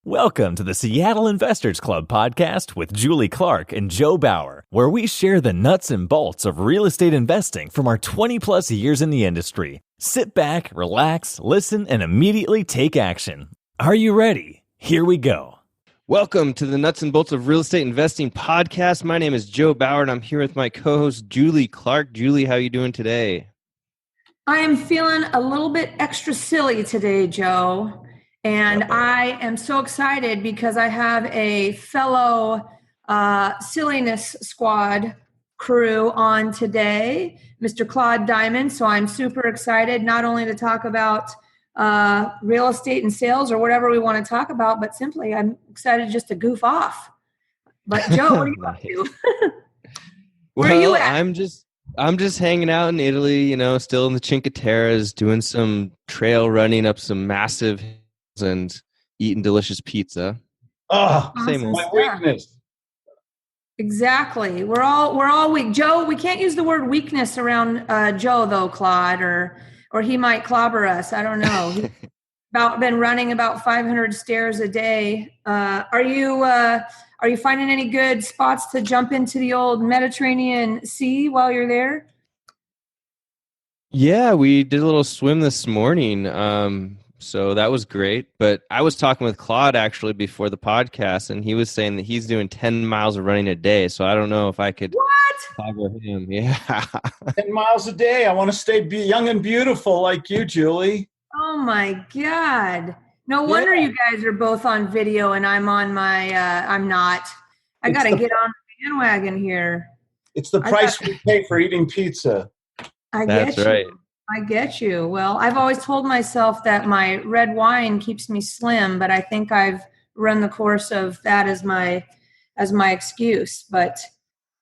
Welcome to the Seattle Investors Club podcast with Julie Clark and Joe Bauer, where we share the nuts and bolts of real estate investing from our 20-plus years in the industry. Sit back, relax, listen, and immediately take action. Are you ready? Here we go. Welcome to the Nuts and Bolts of Real Estate Investing podcast. My name is Joe Bauer, and I'm here with my co-host, Julie Clark. Julie, how are you doing today? I am feeling a little bit extra silly today, Joe. And I am so excited because I have a fellow silliness squad crew on today, Mr. Claude Diamond. So I'm super excited not only to talk about real estate and sales or whatever we want to talk about, but simply I'm excited just to goof off. But Joe, what are you up to? Where are you at? I'm just hanging out in Italy, still in the Cinque Terres, doing some trail running up some massive and eating delicious pizza. Oh, Awesome. my weakness. Exactly. We're all weak. Joe, we can't use the word weakness around Joe though, Claude, or he might clobber us. I don't know. He's been running about 500 stairs a day. Are you finding any good spots to jump into the old Mediterranean Sea while you're there? Yeah, we did a little swim this morning. So that was great. But I was talking with Claude actually before the podcast, and he was saying that he's doing 10 miles of running a day. So I don't know if I could cover him. Yeah. 10 miles a day. I want to stay young and beautiful like you, Julie. Oh my God. No wonder you guys are both on video and I'm on my, I'm not. I got to get on the bandwagon here. It's the price we pay for eating pizza. That's right. I get you. Well, I've always told myself that my red wine keeps me slim, but I think I've run the course of that as my excuse. But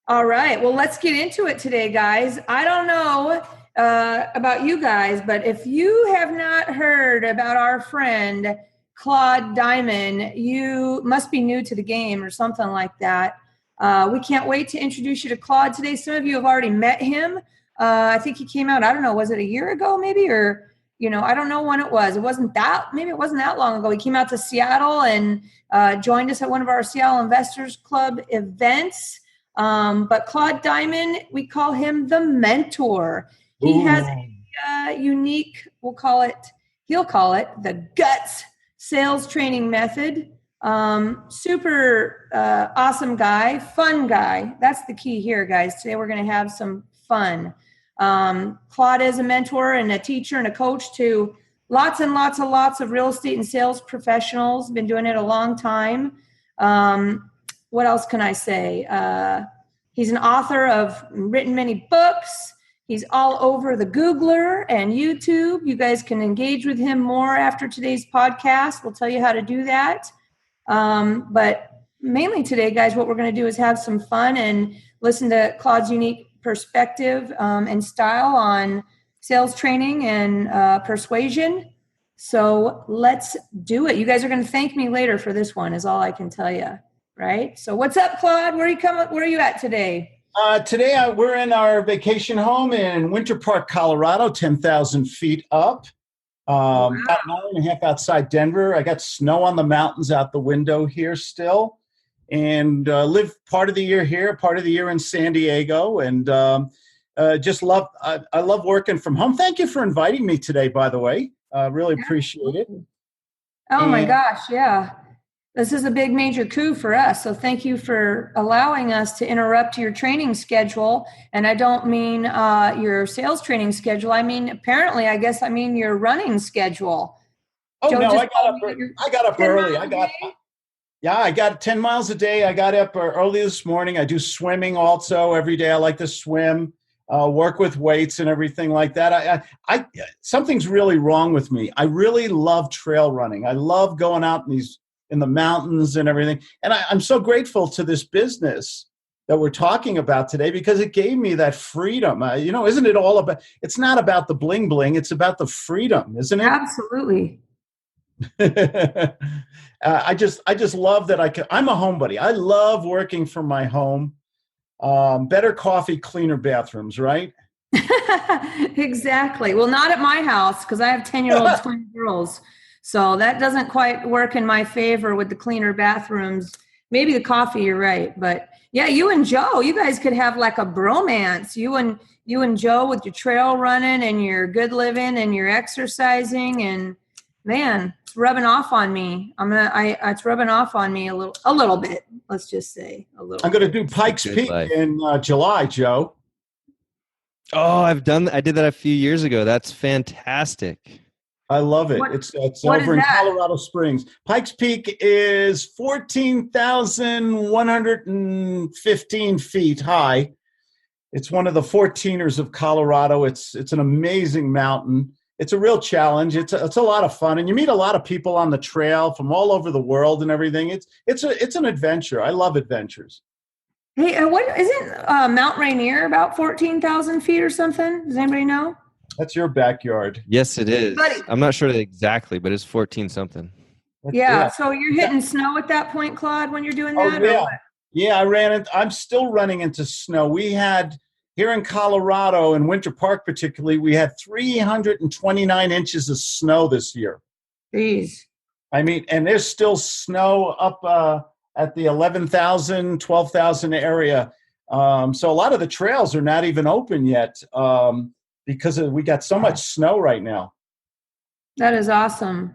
all right, well, let's get into it today, guys. I don't know about you guys, but if you have not heard about our friend Claude Diamond, you must be new to the game or something like that. We can't wait to introduce you to Claude today. Some of you have already met him. I think he came out, I don't know, was it a year ago maybe? Or, I don't know when it was. Maybe it wasn't that long ago. He came out to Seattle and joined us at one of our Seattle Investors Club events. But Claude Diamond, we call him the mentor. He has a unique, he'll call it the G.U.T.S sales training method. Super awesome guy, fun guy. That's the key here, guys. Today we're going to have some fun. Claude is a mentor and a teacher and a coach to lots and lots of real estate and sales professionals. Been doing it a long time. What else can I say? He's an author of written many books. He's all over the Googler and YouTube. You guys can engage with him more after today's podcast. We'll tell you how to do that. But mainly today, guys, what we're going to do is have some fun and listen to Claude's unique perspective and style on sales training and persuasion. So let's do it. You guys are going to thank me later for this one is all I can tell you, right? So what's up, Claude? Where are you at today? Today we're in our vacation home in Winter Park, Colorado, 10,000 feet up. About an hour and a half outside Denver. I got snow on the mountains out the window here still. And live part of the year here, part of the year in San Diego, and just love. I love working from home. Thank you for inviting me today, by the way. Really appreciate it. Oh my gosh, yeah, this is a big major coup for us. So thank you for allowing us to interrupt your training schedule. And I don't mean your sales training schedule. I mean your running schedule. Oh Joe, no, I got up early. I got 10 miles a day. I got up early this morning. I do swimming also every day. I like to swim, work with weights and everything like that. Something's really wrong with me. I really love trail running. I love going out in the mountains and everything. And I'm so grateful to this business that we're talking about today because it gave me that freedom. Isn't it all about, it's not about the bling bling. It's about the freedom, isn't it? Absolutely. I just love that I'm a homebody. I love working from my home. Better coffee, cleaner bathrooms, right? Exactly. Well, not at my house because I have 10-year-old twin girls. So that doesn't quite work in my favor with the cleaner bathrooms. Maybe the coffee, you're right. But yeah, you and Joe, you guys could have like a bromance. You and Joe with your trail running and your good living and your exercising, and man, it's rubbing off on me. It's rubbing off on me a little bit. Let's just say a little. I'm going to do Pikes Peak in July, Joe. Oh, I did that a few years ago. That's fantastic. I love it. It's over in Colorado Springs. Pikes Peak is 14,115 feet high. It's one of the 14ers of Colorado. It's an amazing mountain. It's a real challenge. It's a lot of fun, and you meet a lot of people on the trail from all over the world and everything. It's an adventure. I love adventures. Hey, what isn't Mount Rainier about 14,000 feet or something? Does anybody know? That's your backyard. Yes, it is. I'm not sure exactly, but it's 14 something. Yeah. So you're hitting snow at that point, Claude, when you're doing that? Yeah. Yeah, I'm still running into snow. We had here in Colorado, in Winter Park particularly, we had 329 inches of snow this year. Jeez. I mean, and there's still snow up at the 11,000, 12,000 area. So a lot of the trails are not even open yet because we got so much snow right now. That is awesome.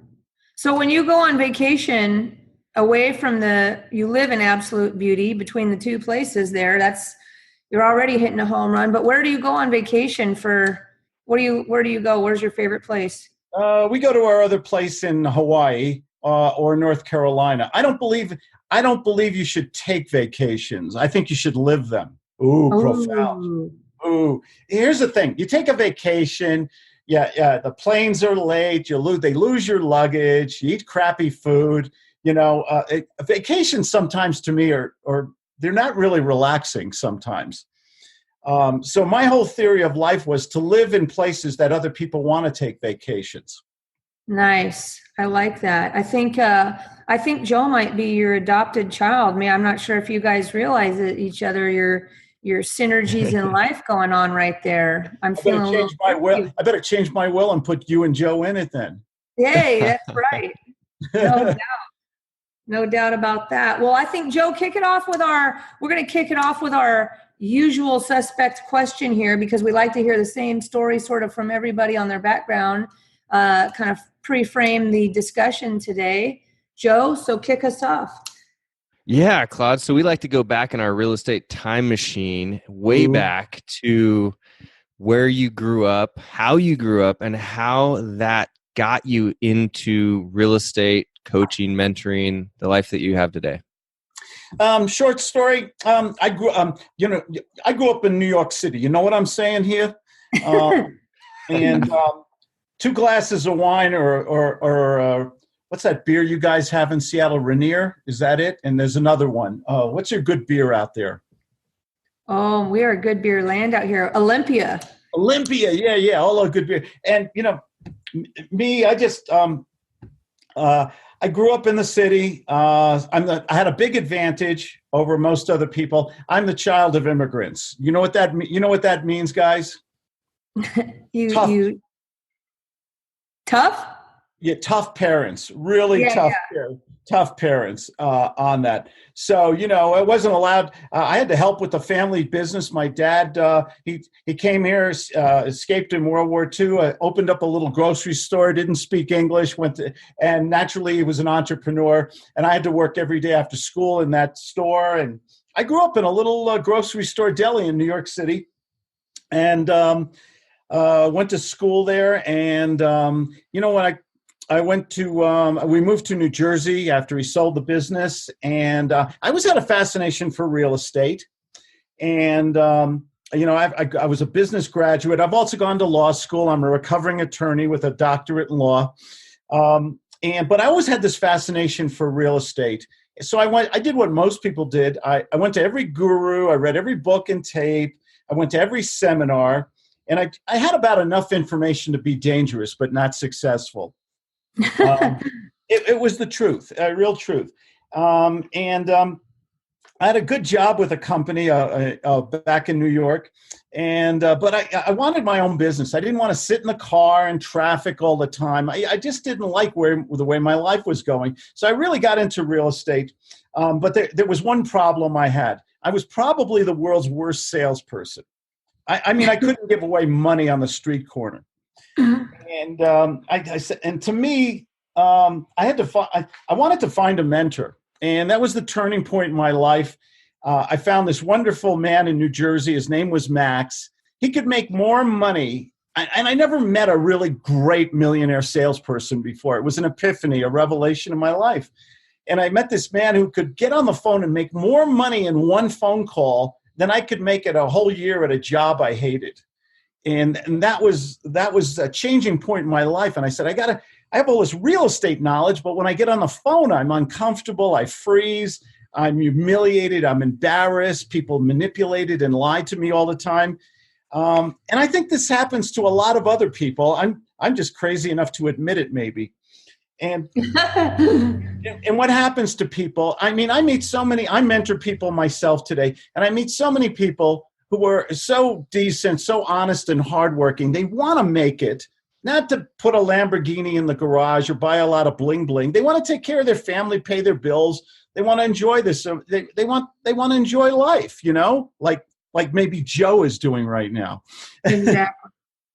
So when you go on vacation away from you live in Absolute Beauty between the two places there, you're already hitting a home run. But where do you go on vacation where do you go? Where's your favorite place? We go to our other place in Hawaii or North Carolina. I don't believe you should take vacations. I think you should live them. Ooh, profound. Ooh, here's the thing. You take a vacation. Yeah. The planes are late. They lose your luggage. You eat crappy food. Vacations sometimes to me are they're not really relaxing sometimes. So my whole theory of life was to live in places that other people want to take vacations. Nice. I like that. I think Joe might be your adopted child. I'm not sure if you guys realize it, each other, your synergies in life going on right there. I better change my will and put you and Joe in it then. Hey, that's right. No doubt. No doubt about that. Well, I think, Joe, we're going to kick it off with our usual suspect question here, because we like to hear the same story sort of from everybody on their background, kind of pre-frame the discussion today. Joe, so kick us off. Yeah, Claude. So we like to go back in our real estate time machine, way back to where you grew up, how you grew up, and how that got you into real estate, coaching, mentoring, the life that you have today. Short story. I grew up in New York City. You know what I'm saying here? And 2 glasses of wine or what's that beer you guys have in Seattle? Rainier? Is that it? And there's another one. What's your good beer out there? Oh, we are a good beer land out here. Olympia. Yeah. All our good beer. And, me, I just, I grew up in the city. I had a big advantage over most other people. I'm the child of immigrants. You know what that means, guys? Tough? Yeah, tough parents. Really tough parents on that. So, I wasn't allowed. I had to help with the family business. My dad, he came here, escaped in World War II, opened up a little grocery store, didn't speak English, and naturally he was an entrepreneur. And I had to work every day after school in that store. And I grew up in a little grocery store deli in New York City, and went to school there. And when I went to, we moved to New Jersey after he sold the business, and I always had a fascination for real estate. And, I was a business graduate. I've also gone to law school. I'm a recovering attorney with a doctorate in law. But I always had this fascination for real estate. So I did what most people did. I went to every guru. I read every book and tape. I went to every seminar, and I had about enough information to be dangerous, but not successful. It was the truth, real truth. I I had a good job with a company back in New York, and but I wanted my own business. I didn't want to sit in the car and traffic all the time. I just didn't like the way my life was going. So I really got into real estate. But there was one problem I had. I was probably the world's worst salesperson. I mean, I couldn't give away money on the street corner. And I said, and to me, I had to I wanted to find a mentor. And that was the turning point in my life. I found this wonderful man in New Jersey. His name was Max. He could make more money. And I never met a really great millionaire salesperson before. It was an epiphany, a revelation in my life. And I met this man who could get on the phone and make more money in one phone call than I could make it a whole year at a job I hated. And that was a changing point in my life. And I said, I have all this real estate knowledge, but when I get on the phone, I'm uncomfortable. I freeze. I'm humiliated. I'm embarrassed. People manipulated and lied to me all the time. And I think this happens to a lot of other people. I'm just crazy enough to admit it, maybe. And and what happens to people? I mean, I mentor people myself today, and I meet so many people who are so decent, so honest and hardworking. They want to make it, not to put a Lamborghini in the garage or buy a lot of bling bling. They want to take care of their family, pay their bills. They want to enjoy this. So they want to enjoy life, like maybe Joe is doing right now.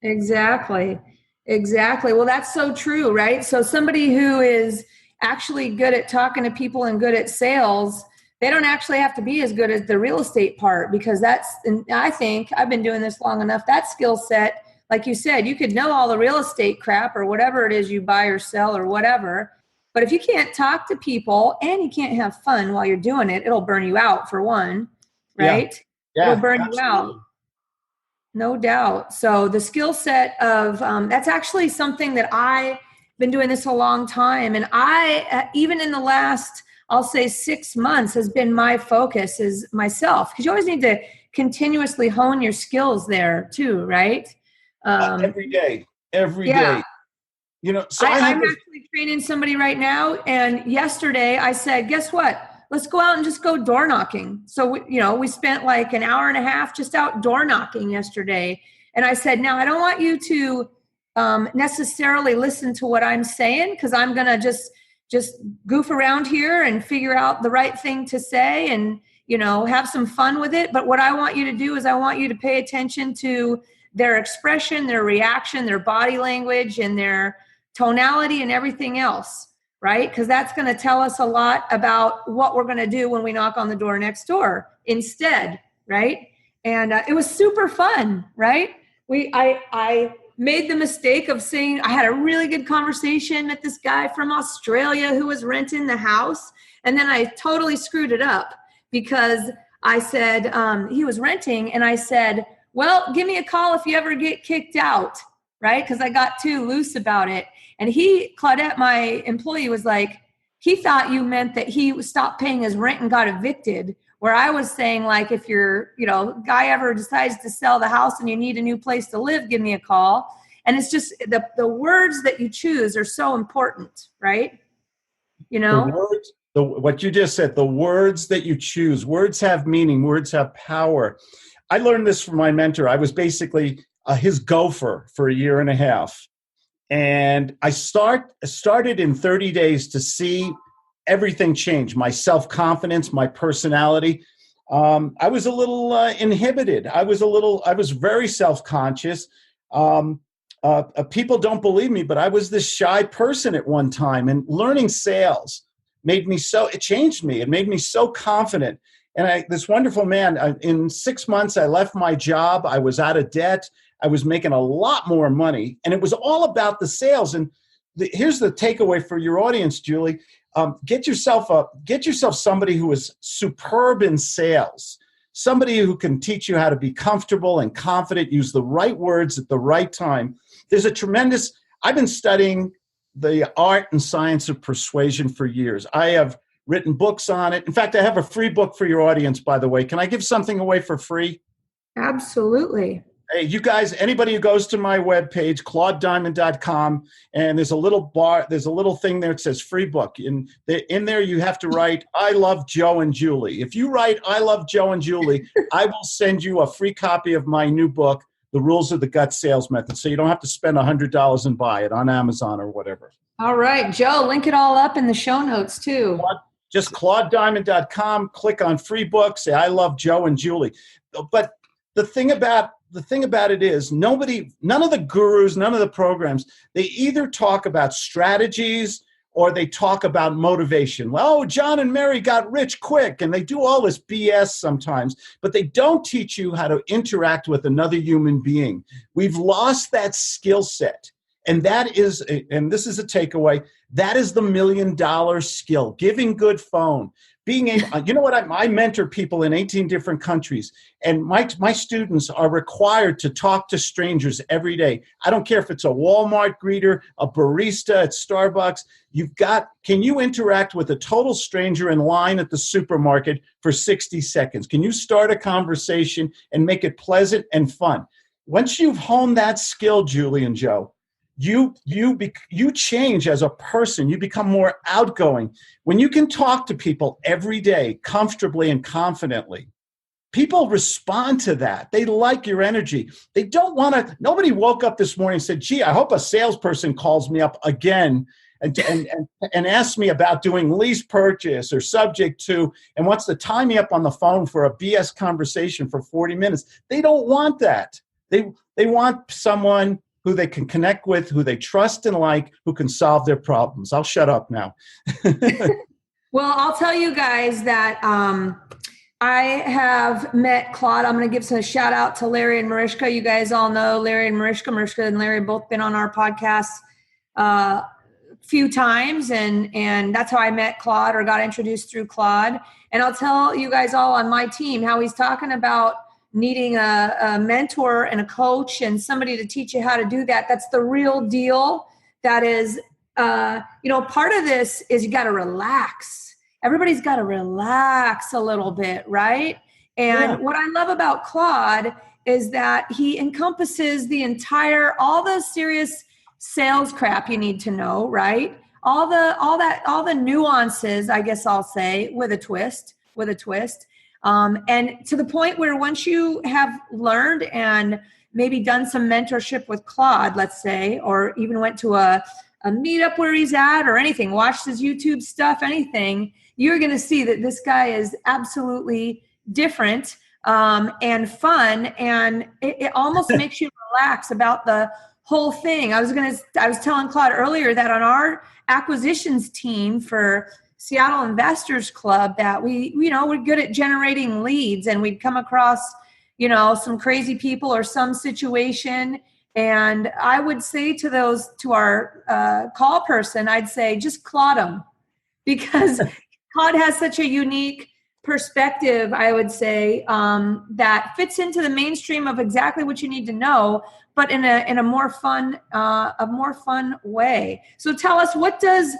Exactly. Well, that's so true, right? So somebody who is actually good at talking to people and good at sales, they don't actually have to be as good as the real estate part, because and I think I've been doing this long enough. That skill set, like you said, you could know all the real estate crap or whatever it is you buy or sell or whatever. But if you can't talk to people and you can't have fun while you're doing it, it'll burn you out, for one, right? Yeah, it'll burn absolutely. you out. No doubt. So the skill set of, that's actually something that I've been doing this a long time. And I, even in the last, I'll say 6 months, has been my focus is myself. Because you always need to continuously hone your skills there too, right? Every day. So I'm actually training somebody right now. And yesterday I said, guess what? Let's go out and just go door knocking. So, we spent like an hour and a half just out door knocking yesterday. And I said, now I don't want you to necessarily listen to what I'm saying, because I'm going to just goof around here and figure out the right thing to say and, have some fun with it. But what I want you to do is I want you to pay attention to their expression, their reaction, their body language, and their tonality and everything else. Right? Because that's going to tell us a lot about what we're going to do when we knock on the door next door instead. Right? And it was super fun. Right? I made the mistake of saying, I had a really good conversation with this guy from Australia who was renting the house. And then I totally screwed it up because I said, he was renting. And I said, well, give me a call if you ever get kicked out. Right? Because I got too loose about it. And Claudette, my employee, was like, he thought you meant that he stopped paying his rent and got evicted, where I was saying, like, if your guy ever decides to sell the house and you need a new place to live, give me a call. And it's just the words that you choose are so important, right? The words, what you just said, the words that you choose, words have meaning, words have power. I learned this from my mentor. I was basically his gopher for a year and a half. And I started in 30 days to see everything change. My self-confidence, my personality. I was a little inhibited. I was very self-conscious. People don't believe me, but I was this shy person at one time. And learning sales it changed me. It made me so confident. And this wonderful man, in 6 months, I left my job. I was out of debt. I was making a lot more money, and it was all about the sales. And here's the takeaway for your audience, Julie. Get yourself somebody who is superb in sales, somebody who can teach you how to be comfortable and confident, use the right words at the right time. I've been studying the art and science of persuasion for years. I have written books on it. In fact, I have a free book for your audience, by the way. Can I give something away for free? Absolutely. Hey, you guys, anybody who goes to my webpage, ClaudeDiamond.com, and there's a little thing there that says free book. In there, you have to write, I love Joe and Julie. If you write, I love Joe and Julie, I will send you a free copy of my new book, The Rules of the Gut Sales Method. So you don't have to spend $100 and buy it on Amazon or whatever. All right, Joe, link it all up in the show notes too. Just ClaudeDiamond.com, click on free book, say, I love Joe and Julie. But the thing about it is none of the gurus, none of the programs, they either talk about strategies or they talk about motivation. Well, John and Mary got rich quick, and they do all this BS sometimes, but they don't teach you how to interact with another human being. We've lost that skill set. And and this is a takeaway, that is the $1 million skill, giving good phone. Being able, you know what, I mentor people in 18 different countries, and my students are required to talk to strangers every day. I don't care if it's a Walmart greeter, a barista at Starbucks. Can you interact with a total stranger in line at the supermarket for 60 seconds? Can you start a conversation and make it pleasant and fun? Once you've honed that skill, Julie and Joe, you change as a person. You become more outgoing. When you can talk to people every day comfortably and confidently, people respond to that. They like your energy. They don't want to. Nobody woke up this morning and said, gee, I hope a salesperson calls me up again and asks me about doing lease purchase or subject to and wants to tie me up on the phone for a BS conversation for 40 minutes. They don't want that. They want someone who they can connect with, who they trust and like, who can solve their problems. I'll shut up now. Well, I'll tell you guys that I have met Claude. I'm going to give a shout out to Larry and Mariska. You guys all know Larry and Mariska. Mariska and Larry both been on our podcast a few times, and that's how I met Claude or got introduced through Claude. And I'll tell you guys all on my team how he's talking about needing a mentor and a coach and somebody to teach you how to do that. That's the real deal. That is, part of this is you got to relax. Everybody's got to relax a little bit, right? And what I love about Claude is that he encompasses all the serious sales crap you need to know, right? All the nuances, I guess I'll say, with a twist. And to the point where once you have learned and maybe done some mentorship with Claude, let's say, or even went to a meetup where he's at or anything, watched his YouTube stuff, anything, you're going to see that this guy is absolutely different and fun. And it almost makes you relax about the whole thing. I was telling Claude earlier that on our acquisitions team for Seattle Investors Club, that we're good at generating leads, and we'd come across, some crazy people or some situation. And I would say to our call person, I'd say, just Claude them, because Claude has such a unique perspective, I would say, that fits into the mainstream of exactly what you need to know, but in a more fun way. So tell us, what does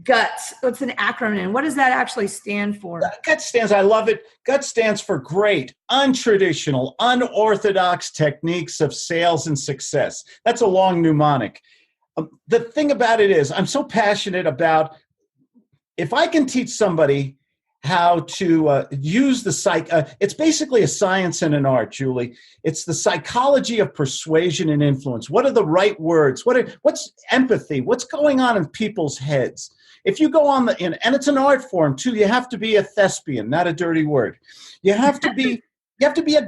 GUTS, what's an acronym? What does that actually stand for? GUTS stands, I love it. GUTS stands for Great, Untraditional, Unorthodox Techniques of Sales and Success. That's a long mnemonic. The thing about it is, I'm so passionate about, if I can teach somebody how to use the it's basically a science and an art, Julie. It's the psychology of persuasion and influence. What are the right words? What's empathy? What's going on in people's heads? If you go on and it's an art form too, you have to be a thespian, not a dirty word. You have to be a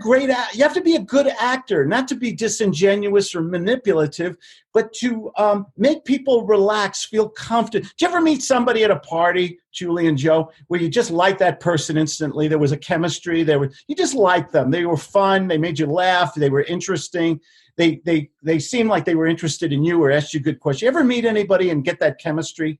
good actor, not to be disingenuous or manipulative, but to make people relax, feel comfortable. Did you ever meet somebody at a party, Julie and Joe, where you just liked that person instantly? There was a chemistry. You just liked them. They were fun. They made you laugh. They were interesting. They seemed like they were interested in you or asked you good questions. You ever meet anybody and get that chemistry?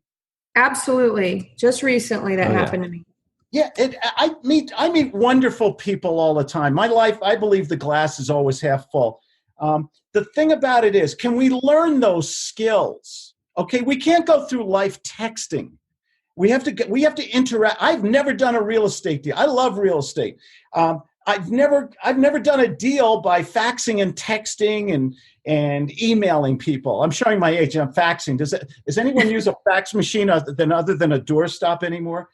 Absolutely. Just recently that happened to me. Yeah, I meet wonderful people all the time. My life, I believe the glass is always half full. The thing about it is, can we learn those skills? Okay, we can't go through life texting. We have to interact. I've never done a real estate deal. I love real estate. I've never done a deal by faxing and texting and emailing people. I'm showing my age. I'm faxing. Does anyone use a fax machine other than a doorstop anymore?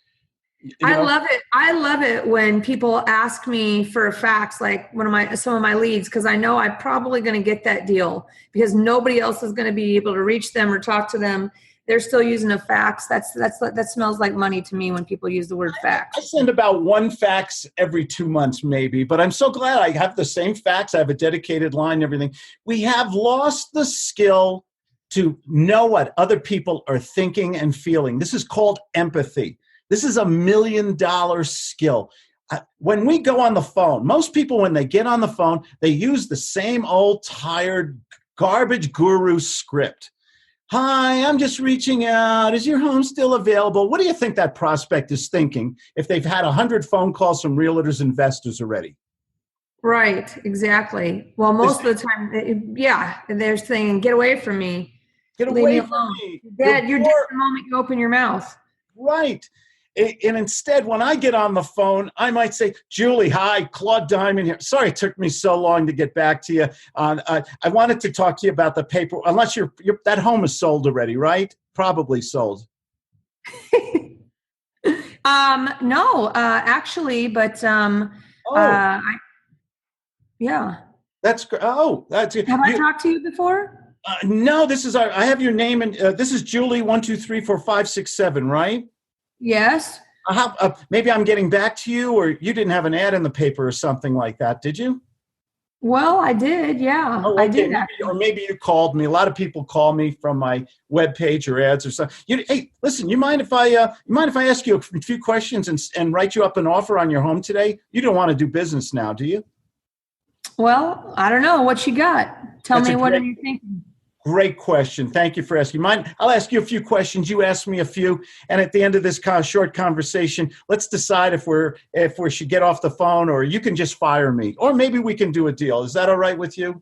I love it. I love it when people ask me for a fax, like some of my leads, because I know I'm probably going to get that deal because nobody else is going to be able to reach them or talk to them. They're still using a fax. That smells like money to me when people use the word fax. I send about one fax every 2 months, maybe, but I'm so glad I have the same fax. I have a dedicated line and everything. We have lost the skill to know what other people are thinking and feeling. This is called empathy. This is $1 million skill. When we go on the phone, most people, when they get on the phone, they use the same old tired garbage guru script. Hi, I'm just reaching out. Is your home still available? What do you think that prospect is thinking if they've had 100 phone calls from realtors, investors already? Right, exactly. Well, most of the time, they're saying, get away from me. Get away from me. You're dead the moment you open your mouth. Right. And instead, when I get on the phone, I might say, Julie, hi, Claude Diamond here. Sorry it took me so long to get back to you. I wanted to talk to you about the paper. Unless that home is sold already, right? Probably sold. No, actually, but yeah. That's great. Oh, that's good. Have I talked to you before? No, I have your name, and this is Julie 1234567, right? Yes. Maybe I'm getting back to you, or you didn't have an ad in the paper or something like that, did you? Well, I did, yeah. Oh, okay. I did. Maybe you called me. A lot of people call me from my webpage or ads or something. Hey, listen, you mind if I ask you a few questions and write you up an offer on your home today? You don't want to do business now, do you? Well, I don't know. What you got? Tell me, what are you thinking? Great question. Thank you for asking. I'll ask you a few questions. You ask me a few. And at the end of this kind of short conversation, let's decide if we should get off the phone, or you can just fire me, or maybe we can do a deal. Is that all right with you?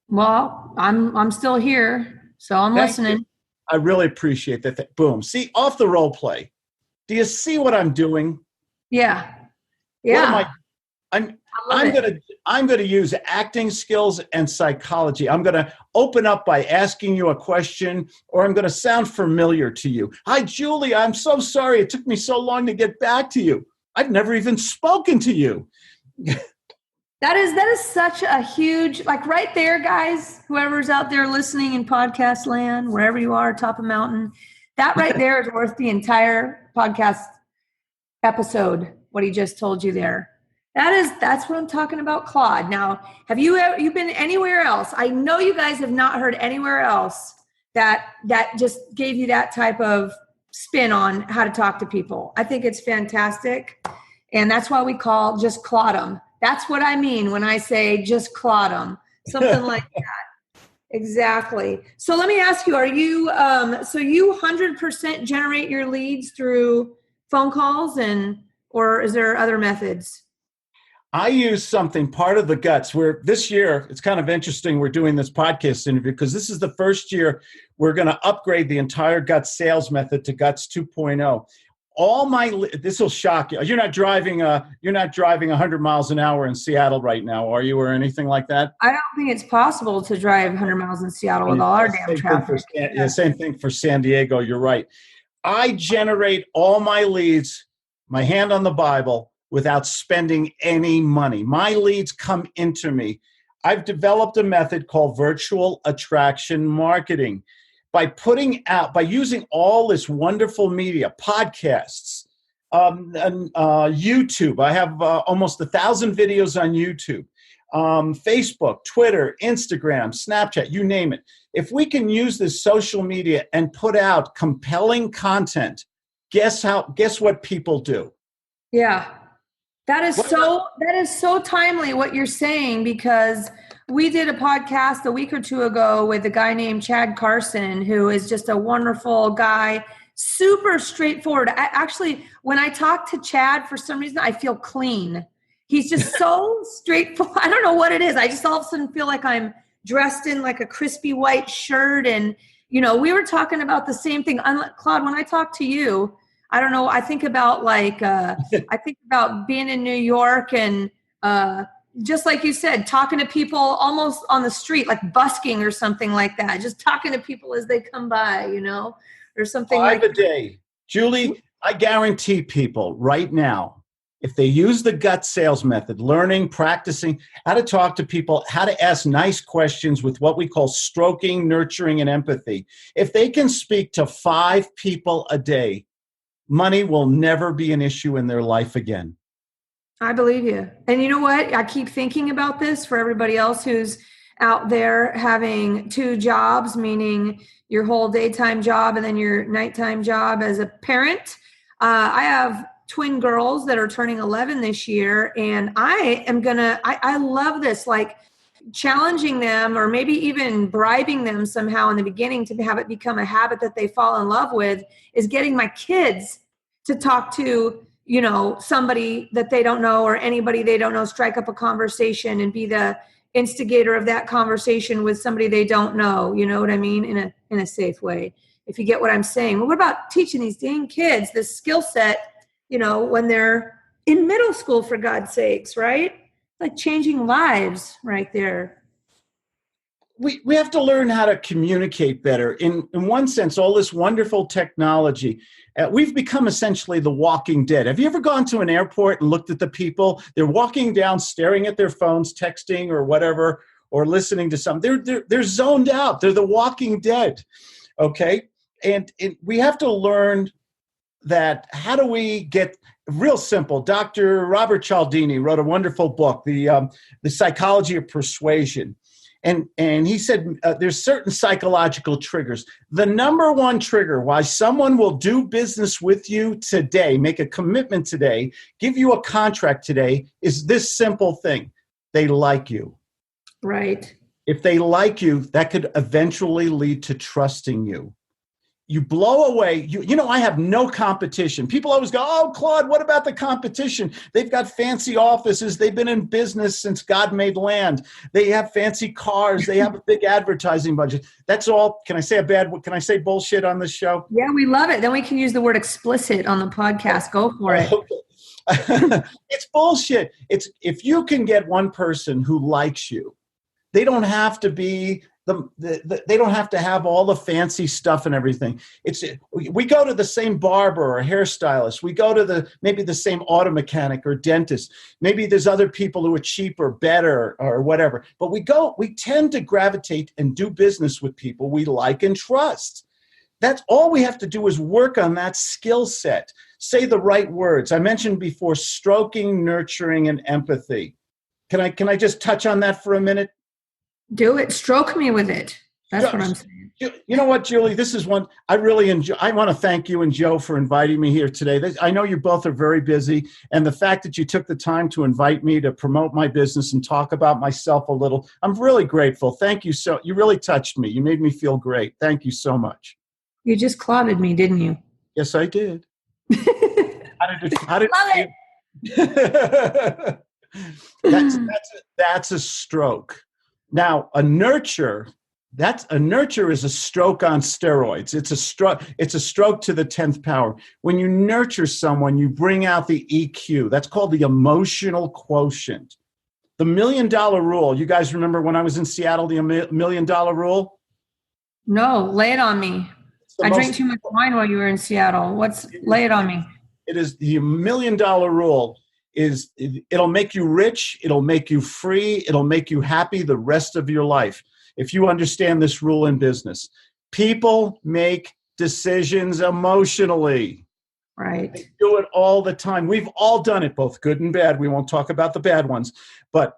Well, I'm still here, so I'm listening. I really appreciate that. Boom. See, off the role play. Do you see what I'm doing? Yeah. I'm going to use acting skills and psychology. I'm going to open up by asking you a question, or I'm going to sound familiar to you. Hi, Julie. I'm so sorry. It took me so long to get back to you. I've never even spoken to you. That is such a huge, like right there, guys, whoever's out there listening in podcast land, wherever you are, top of mountain, that right there is worth the entire podcast episode, what he just told you there. That's what I'm talking about, Claude. Now, have you been anywhere else? I know you guys have not heard anywhere else that just gave you that type of spin on how to talk to people. I think it's fantastic. And that's why we call just Claude 'em. That's what I mean when I say just Claude 'em. Something like that. Exactly. So let me ask you, are you, so you 100% generate your leads through phone calls or is there other methods? I use something, part of the G.U.T.S. Where this year, it's kind of interesting we're doing this podcast interview because this is the first year we're going to upgrade the entire G.U.T.S sales method to G.U.T.S 2.0. This will shock you. You're not driving 100 miles an hour in Seattle right now, are you, or anything like that? I don't think it's possible to drive 100 miles in Seattle with all our damn traffic. Same thing for San Diego. You're right. I generate all my leads, my hand on the Bible, without spending any money. My leads come into me. I've developed a method called virtual attraction marketing. By using all this wonderful media, podcasts, YouTube. I have almost 1,000 videos on YouTube, Facebook, Twitter, Instagram, Snapchat, you name it. If we can use this social media and put out compelling content, guess what people do? Yeah. That is so timely what you're saying, because we did a podcast a week or two ago with a guy named Chad Carson, who is just a wonderful guy, super straightforward. When I talk to Chad, for some reason, I feel clean. He's just so straightforward. I don't know what it is. I just all of a sudden feel like I'm dressed in like a crispy white shirt. And, we were talking about the same thing. Claude, when I talk to you, I don't know. I think about being in New York and Just like you said, talking to people almost on the street, like busking or something like that. Just talking to people as they come by, or something like that. 5 a day. Julie, I guarantee people right now, if they use the gut sales method, learning, practicing how to talk to people, how to ask nice questions with what we call stroking, nurturing, and empathy, if they can speak to 5 people a day, money will never be an issue in their life again. I believe you. And you know what? I keep thinking about this for everybody else who's out there having 2 jobs, meaning your whole daytime job and then your nighttime job as a parent. I have twin girls that are turning 11 this year, and I love this, like challenging them or maybe even bribing them somehow in the beginning to have it become a habit that they fall in love with, is getting my kids to talk to, somebody that they don't know or anybody they don't know, strike up a conversation and be the instigator of that conversation with somebody they don't know, you know what I mean, in a safe way, if you get what I'm saying. Well, what about teaching these dang kids this skill set, when they're in middle school, for God's sakes, right? Like changing lives right there. We have to learn how to communicate better. In one sense, all this wonderful technology, we've become essentially the walking dead. Have you ever gone to an airport and looked at the people? They're walking down, staring at their phones, texting or whatever, or listening to something. They're zoned out. They're the walking dead, okay? And we have to learn that. How do we get real simple? Dr. Robert Cialdini wrote a wonderful book, The Psychology of Persuasion. And he said there's certain psychological triggers. The number one trigger why someone will do business with you today, make a commitment today, give you a contract today, is this simple thing. They like you. Right. If they like you, that could eventually lead to trusting you. You blow away, I have no competition. People always go, oh, Claude, what about the competition? They've got fancy offices. They've been in business since God made land. They have fancy cars. They have a big advertising budget. That's all. Can I say bullshit on this show? Yeah, we love it. Then we can use the word explicit on the podcast. Go for it. Okay. It's bullshit. It's if you can get one person who likes you, they don't have to be they don't have to have all the fancy stuff and everything. We go to the same barber or hairstylist. We go to maybe the same auto mechanic or dentist. Maybe there's other people who are cheaper, better, or whatever. But we tend to gravitate and do business with people we like and trust. That's all we have to do is work on that skill set. Say the right words. I mentioned before, stroking, nurturing, and empathy. Can I just touch on that for a minute? Do it. Stroke me with it. That's what I'm saying. You know what, Julie? This is one I really enjoy. I want to thank you and Joe for inviting me here today. I know you both are very busy, and the fact that you took the time to invite me to promote my business and talk about myself a little, I'm really grateful. Thank you. You really touched me. You made me feel great. Thank you so much. You just clotted me, didn't you? Yes, I did. How did Love it. That's a stroke. Now, a nurture is a stroke on steroids. It's a stroke to the 10th power. When you nurture someone, you bring out the EQ. That's called the emotional quotient. The $1 million rule. You guys remember when I was in Seattle, the $1 million rule? No, lay it on me. I drank too much wine while you were in Seattle. Lay it on me. It is the $1 million rule. It'll make you rich, it'll make you free, it'll make you happy the rest of your life. If you understand this rule in business, people make decisions emotionally. Right. They do it all the time. We've all done it, both good and bad. We won't talk about the bad ones. But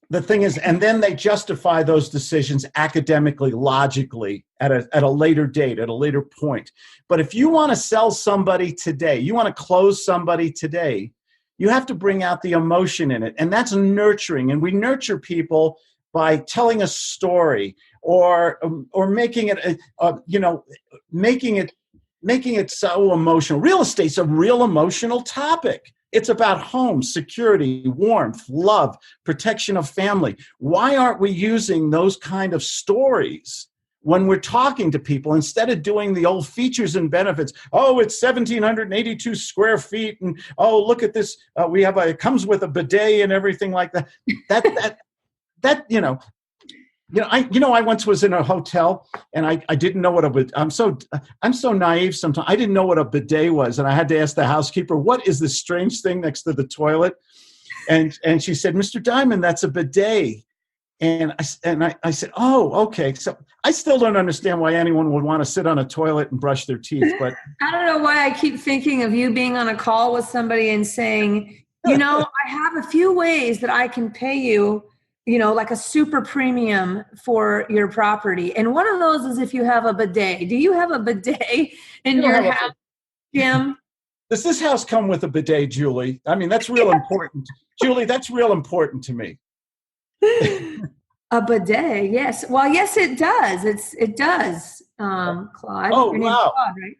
the thing is, and then they justify those decisions academically, logically, at a later date, at a later point. But if you want to sell somebody today, you want to close somebody today, you have to bring out the emotion in it. And that's nurturing. And we nurture people by telling a story or making it, making it so emotional. Real estate's a real emotional topic. It's about home, security, warmth, love, protection of family. Why aren't we using those kind of stories when we're talking to people, instead of doing the old features and benefits, oh, it's 1,782 square feet, and oh, look at this, it comes with a bidet and everything like that. I once was in a hotel and I didn't know what I'm so naive sometimes. I didn't know what a bidet was, and I had to ask the housekeeper, what is this strange thing next to the toilet? And she said, Mr. Diamond, that's a bidet. And I said, oh, okay. So I still don't understand why anyone would want to sit on a toilet and brush their teeth. But I don't know why I keep thinking of you being on a call with somebody and saying, I have a few ways that I can pay you, like a super premium for your property. And one of those is if you have a bidet. Do you have a bidet in your house, Jim? Does this house come with a bidet, Julie? I mean, that's real important. Julie, that's real important to me. A bidet, yes. Well, yes, it does. It does, Claude. Oh, Your name's wow. Claude, right?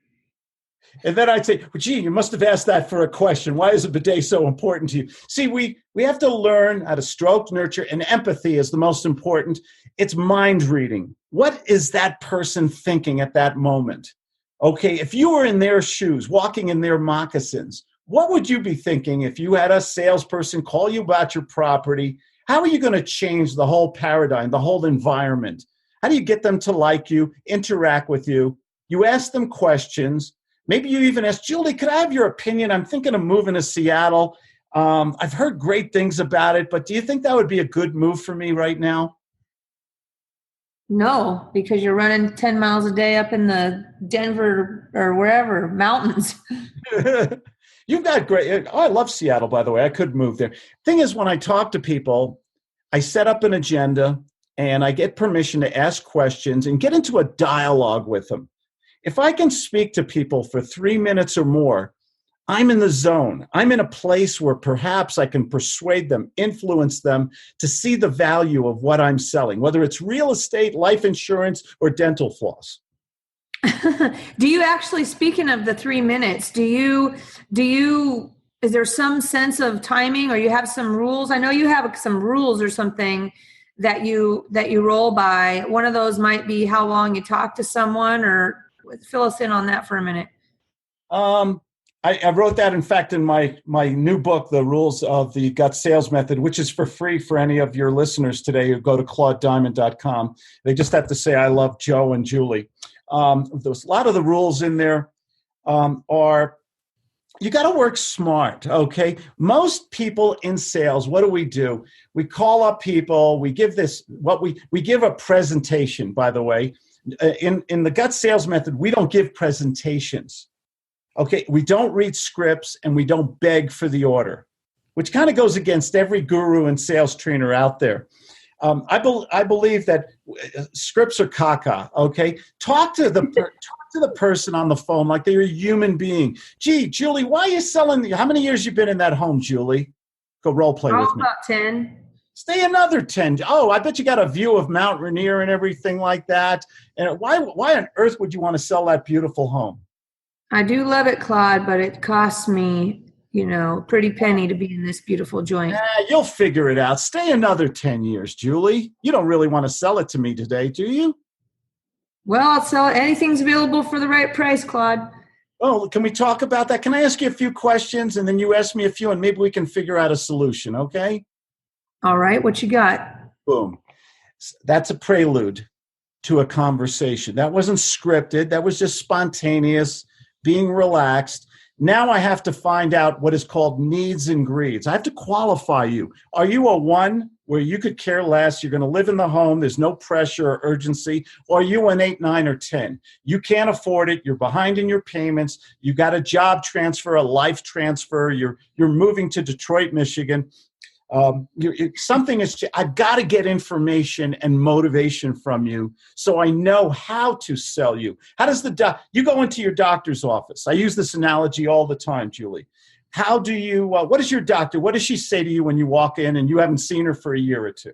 And then I'd say, well, gee, you must have asked that for a question. Why is a bidet so important to you? See, we have to learn how to stroke, nurture, and empathy is the most important. It's mind reading. What is that person thinking at that moment? Okay, if you were in their shoes, walking in their moccasins, what would you be thinking if you had a salesperson call you about your property? How are you going to change the whole paradigm, the whole environment? How do you get them to like you, interact with you? You ask them questions. Maybe you even ask, Julie, could I have your opinion? I'm thinking of moving to Seattle. I've heard great things about it, but do you think that would be a good move for me right now? No, because you're running 10 miles a day up in the Denver or wherever mountains. You've got great. Oh, I love Seattle, by the way. I could move there. Thing is, when I talk to people, I set up an agenda and I get permission to ask questions and get into a dialogue with them. If I can speak to people for 3 minutes or more, I'm in the zone. I'm in a place where perhaps I can persuade them, influence them to see the value of what I'm selling, whether it's real estate, life insurance, or dental floss. Do you actually, speaking of the 3 minutes, is there some sense of timing, or you have some rules? I know you have some rules or something that you roll by. One of those might be how long you talk to someone, or fill us in on that for a minute. I wrote that, in fact, in my new book, The Rules of the G.U.T.S Sales Method, which is for free for any of your listeners today who go to ClaudeDiamond.com. They just have to say, I love Joe and Julie. There's a lot of the rules in there are, you got to work smart, okay? Most people in sales, what do? We call up people, we give we give a presentation, by the way. In the G.U.T.S Sales Method, we don't give presentations. Okay, we don't read scripts and we don't beg for the order, which kind of goes against every guru and sales trainer out there. I believe that scripts are caca. Okay, talk to the person on the phone like they're a human being. Gee, Julie, why are you selling? How many years you been in that home, Julie? Go role play with me. About 10. Stay another 10. Oh, I bet you got a view of Mount Rainier and everything like that. And why on earth would you want to sell that beautiful home? I do love it, Claude, but it costs me, a pretty penny to be in this beautiful joint. You'll figure it out. Stay another 10 years, Julie. You don't really want to sell it to me today, do you? Well, I'll sell it. Anything's available for the right price, Claude. Oh, can we talk about that? Can I ask you a few questions and then you ask me a few and maybe we can figure out a solution, okay? All right. What you got? Boom. That's a prelude to a conversation. That wasn't scripted. That was just spontaneous, being relaxed. Now I have to find out what is called needs and greeds. I have to qualify you. Are you a 1 where you could care less? You're going to live in the home. There's no pressure or urgency. Or are you an 8, 9, or 10? You can't afford it. You're behind in your payments. You got a job transfer, a life transfer. You're moving to Detroit, Michigan. I've got to get information and motivation from you so I know how to sell you. How does you go into your doctor's office? I use this analogy all the time, Julie. How do you, what is your doctor? What does she say to you when you walk in and you haven't seen her for a year or two?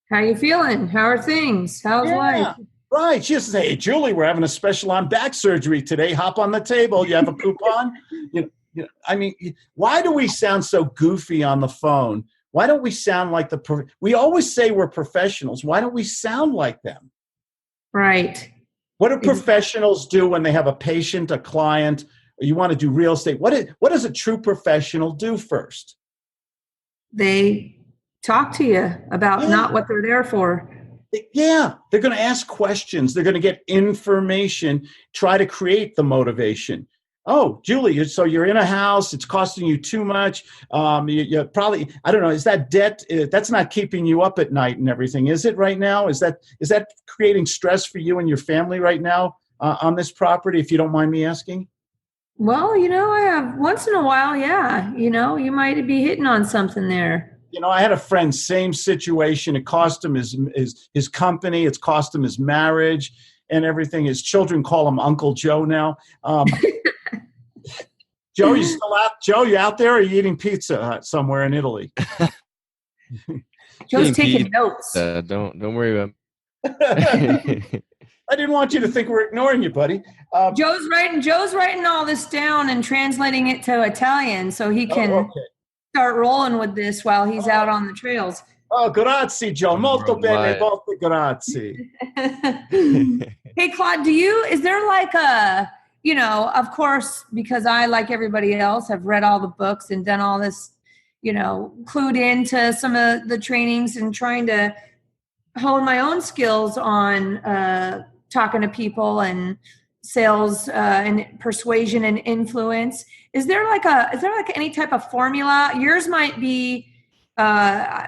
How you feeling? How are things? How's life? Right. She doesn't say, hey, Julie, we're having a special on back surgery today. Hop on the table. You have a coupon? I mean, why do we sound so goofy on the phone? Why don't we sound like we always say we're professionals. Why don't we sound like them? Right. What do professionals do when they have a patient, a client, or you want to do real estate? What does a true professional do first? They talk to you about not what they're there for. Yeah, they're going to ask questions. They're going to get information, try to create the motivation. Oh, Julie, so you're in a house. It's costing you too much. You probably, I don't know, is that debt? That's not keeping you up at night and everything, is it right now? Is that creating stress for you and your family right now on this property, if you don't mind me asking? Well, I have once in a while, yeah. You might be hitting on something there. I had a friend, same situation. It cost him his company. It's cost him his marriage and everything. His children call him Uncle Joe now. Joe, you still out? Joe, you out there? Or are you eating pizza somewhere in Italy? Joe's taking notes. Don't worry about I didn't want you to think we're ignoring you, buddy. Joe's writing all this down and translating it to Italian so he can start rolling with this while he's out on the trails. Oh, grazie, Joe. Molto bene, molto grazie. Hey, Claude, is there like a, of course, because I, like everybody else, have read all the books and done all this, clued into some of the trainings and trying to hone my own skills on talking to people and sales and persuasion and influence. Is there like any type of formula? Yours might be,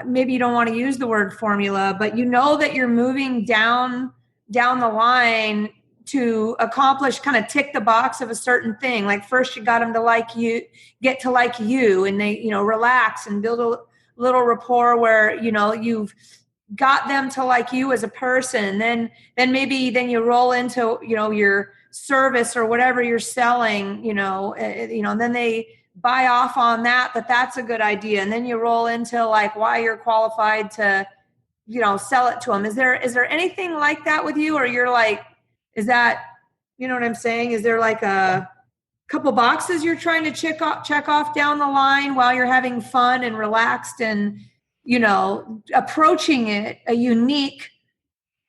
maybe you don't want to use the word formula, but that you're moving down the line to accomplish, kind of tick the box of a certain thing. Like first you got them to get to like you, and they, relax and build a little rapport where, you've got them to like you as a person. Then you roll into, your service or whatever you're selling, and then they buy off on that's a good idea. And then you roll into like why you're qualified to, sell it to them. Is there anything like that with you? Or you're like, is that, you know what I'm saying? Is there like a couple boxes you're trying to check off down the line while you're having fun and relaxed and, approaching it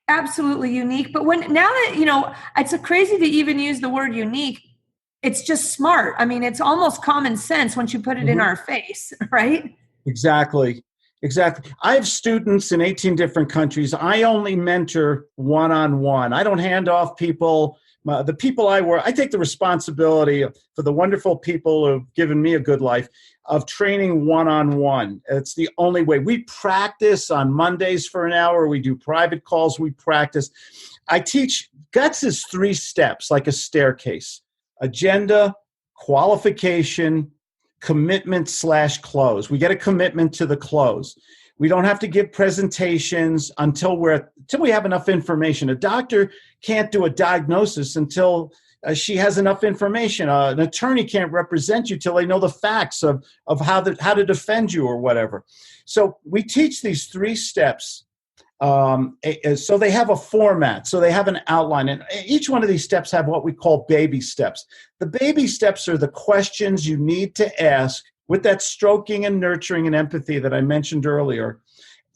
absolutely unique. But now that, it's crazy to even use the word unique. It's just smart. I mean, it's almost common sense once you put it in our face, right? Exactly. I have students in 18 different countries. I only mentor one-on-one. I don't hand off people. The people I take the responsibility for the wonderful people who've given me a good life of training one-on-one. It's the only way. We practice on Mondays for an hour. We do private calls. We practice. I teach GUTS is 3 steps, like a staircase: agenda, qualification, commitment/close. We get a commitment to the close. We don't have to give presentations until we have enough information. A doctor can't do a diagnosis until she has enough information. An attorney can't represent you till they know the facts of how to defend you or whatever. So we teach these 3 steps. So they have a format, so they have an outline, and each one of these steps have what we call baby steps. The baby steps are the questions you need to ask with that stroking and nurturing and empathy that I mentioned earlier.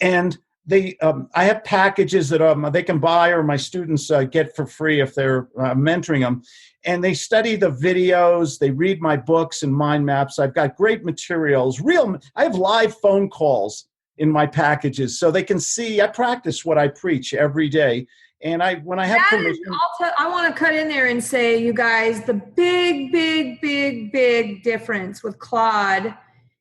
And I have packages that they can buy or my students get for free if they're mentoring them. And they study the videos, they read my books and mind maps. I've got great materials. I have live phone calls in my packages so they can see. I practice what I preach every day. And when I have permission, I want to cut in there and say, you guys, the big, big, big, big difference with Claude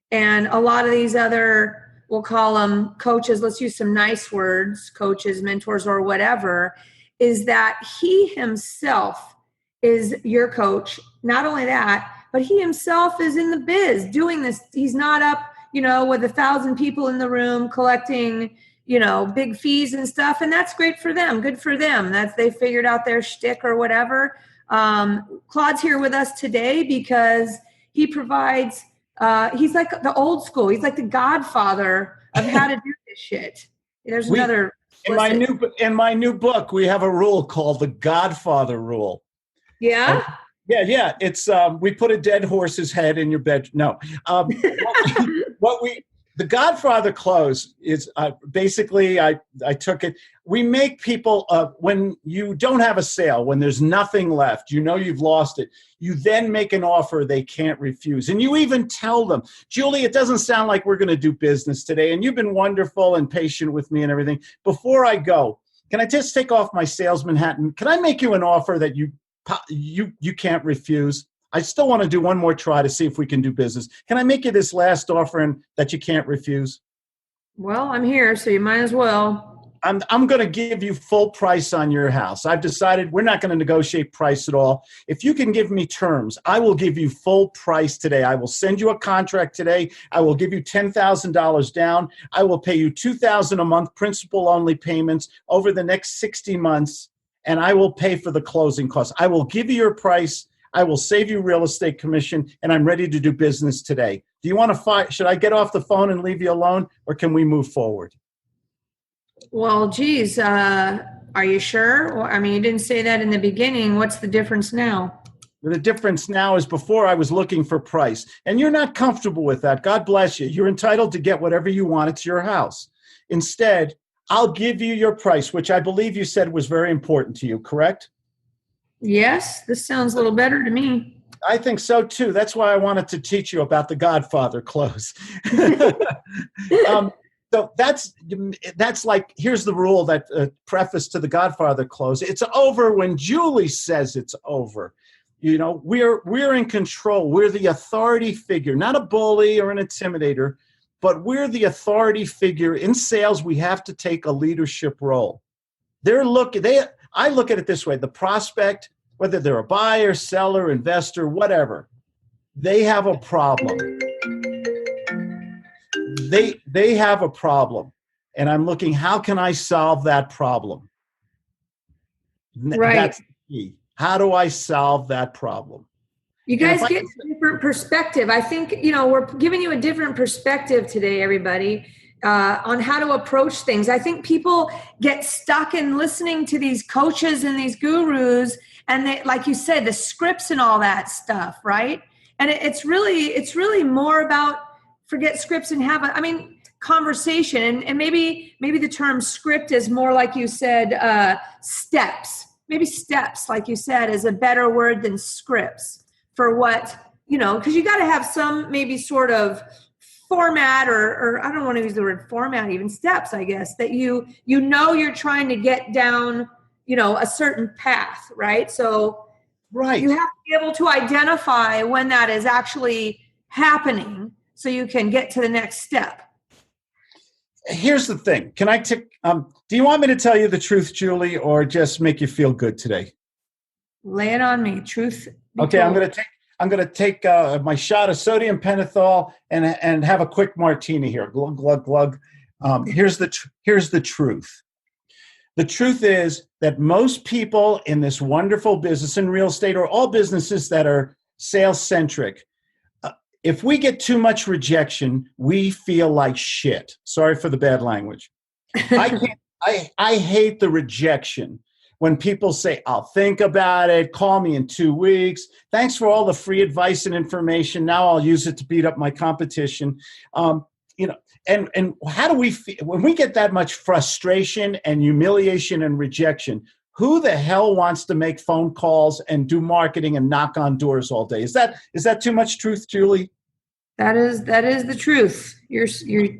and a lot of these other, we'll call them coaches, let's use some nice words, coaches, mentors, or whatever, is that he himself is your coach. Not only that, but he himself is in the biz doing this. He's not up, with 1,000 people in the room collecting, big fees and stuff. And that's great for them. Good for them. They figured out their shtick or whatever. Claude's here with us today because he provides, he's like the old school. He's like the godfather of how to do this shit. There's another. In my new book, we have a rule called the Godfather Rule. Yeah? Yeah. It's we put a dead horse's head in your bed. No. What The Godfather close is basically, I took it. We make people, when you don't have a sale, when there's nothing left, you know you've lost it, you then make an offer they can't refuse. And you even tell them, Julie, it doesn't sound like we're going to do business today. And you've been wonderful and patient with me and everything. Before I go, can I just take off my salesman hat? And can I make you an offer that you can't refuse? I still want to do one more try to see if we can do business. Can I make you this last offer and that you can't refuse? Well, I'm here, so you might as well. I'm going to give you full price on your house. I've decided we're not going to negotiate price at all. If you can give me terms, I will give you full price today. I will send you a contract today. I will give you $10,000 down. I will pay you $2,000 a month, principal only payments over the next 60 months, and I will pay for the closing costs. I will give you your price. I will save you real estate commission, and I'm ready to do business today. Do you want to fight? Should I get off the phone and leave you alone, or can we move forward? Well, geez, are you sure? Well, I mean, you didn't say that in the beginning. What's the difference now? The difference now is before I was looking for price, and you're not comfortable with that. God bless you. You're entitled to get whatever you want. It's your house. Instead, I'll give you your price, which I believe you said was very important to you, correct? Yes, this sounds a little better to me. I think so, too. That's why I wanted to teach you about the Godfather close. So that's like, here's the rule that preface to the Godfather close. It's over when Julie says it's over. You know, we're in control. We're the authority figure, not a bully or an intimidator, but we're the authority figure. In sales, we have to take a leadership role. I look at it this way: the prospect, whether they're a buyer, seller, investor, whatever, they have a problem. They have a problem, and I'm looking, how can I solve that problem? Right. That's the key. How do I solve that problem? You guys get a different perspective. I think, we're giving you a different perspective today, everybody, on how to approach things. I think people get stuck in listening to these coaches and these gurus, and they, like you said, the scripts and all that stuff, right? And it's really more about forget scripts and conversation. And maybe the term script is more, like you said, steps. Maybe steps, like you said, is a better word than scripts for what, because you got to have some maybe sort of format or I don't want to use the word format, even steps, I guess, that you're trying to get down, a certain path, right? So right. You have to be able to identify when that is actually happening so you can get to the next step. Here's the thing. Can I do you want me to tell you the truth, Julie, or just make you feel good today? Lay it on me. Truth. Okay, I'm going to take my shot of sodium pentothal and have a quick martini here. Glug glug glug. Here's the truth. The truth is that most people in this wonderful business in real estate, or all businesses that are sales centric, if we get too much rejection, we feel like shit. Sorry for the bad language. I hate the rejection. When people say, I'll think about it, call me in 2 weeks. Thanks for all the free advice and information. Now I'll use it to beat up my competition. And how do we feel when we get that much frustration and humiliation and rejection? Who the hell wants to make phone calls and do marketing and knock on doors all day? Is that too much truth, Julie? That is the truth. You're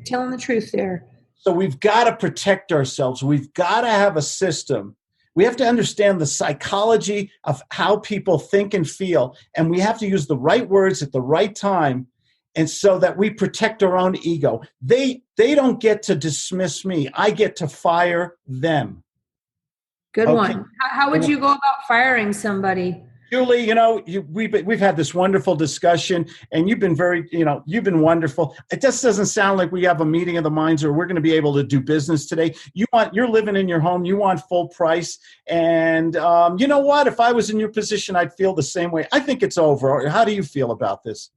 telling the truth there. So we've got to protect ourselves. We've got to have a system. We have to understand the psychology of how people think and feel, and we have to use the right words at the right time, and so that we protect our own ego. They don't get to dismiss me. I get to fire them. Good one. How would you go about firing somebody? Julie, we've had this wonderful discussion, and you've been you've been wonderful. It just doesn't sound like we have a meeting of the minds, or we're going to be able to do business today. You're living in your home. You want full price, and you know what? If I was in your position, I'd feel the same way. I think it's over. How do you feel about this?